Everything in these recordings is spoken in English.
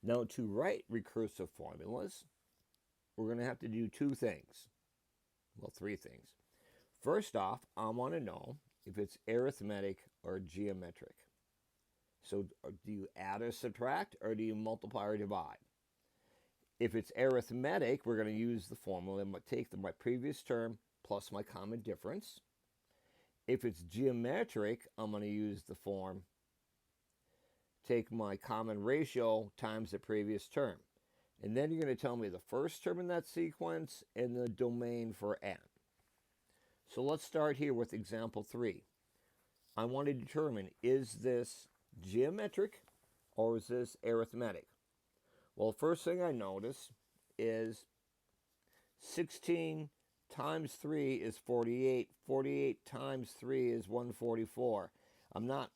Now, to write recursive formulas, we're going to have to do two things. Well, three things. First off, I want to know if it's arithmetic or geometric. So do you add or subtract, or do you multiply or divide? If it's arithmetic, we're going to use the formula and take my previous term plus my common difference. If it's geometric, I'm going to use the form take my common ratio times the previous term. And then you're going to tell me the first term in that sequence and the domain for n. So let's start here with example 3. I want to determine, is this geometric or is this arithmetic? Well, first thing I notice is 16 times 3 is 48. 48 times 3 is 144. I'm not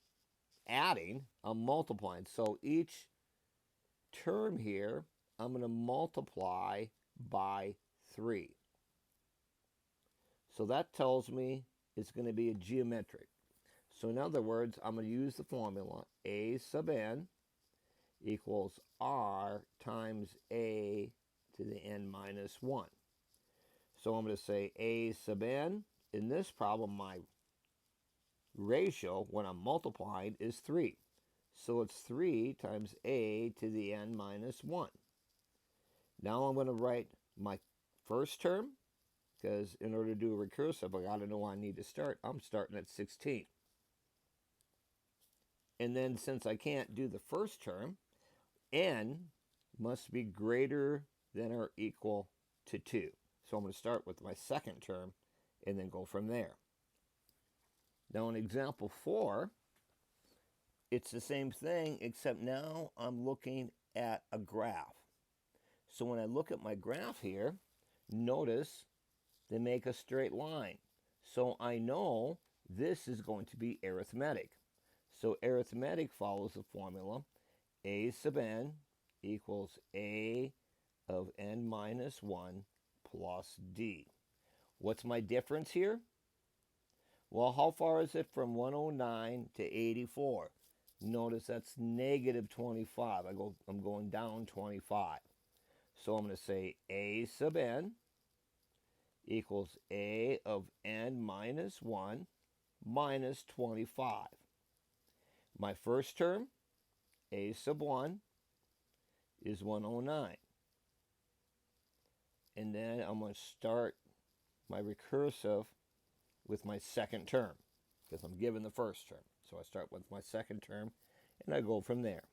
adding, I'm multiplying. So each term here, I'm going to multiply by 3. So that tells me it's going to be a geometric. So in other words, I'm going to use the formula a sub n equals r times a to the n minus 1. So I'm going to say a sub n. In this problem, my ratio, when I'm multiplying, is 3. So it's 3 times a to the n minus 1. Now I'm going to write my first term, because in order to do a recursive, I got to know where I need to start. I'm starting at 16. And then since I can't do the first term, n must be greater than or equal to 2. So I'm going to start with my second term and then go from there. Now in example 4, it's the same thing, except now I'm looking at a graph. So when I look at my graph here, notice they make a straight line. So I know this is going to be arithmetic. So arithmetic follows the formula a sub n equals a of n minus 1 plus d. What's my difference here? Well, how far is it from 109 to 84? Notice that's negative 25. I'm going down 25. So I'm going to say a sub n equals a of n minus 1 minus 25. My first term, a sub 1, is 109. And then I'm going to start my recursive with my second term, because I'm given the first term. So I start with my second term, and I go from there.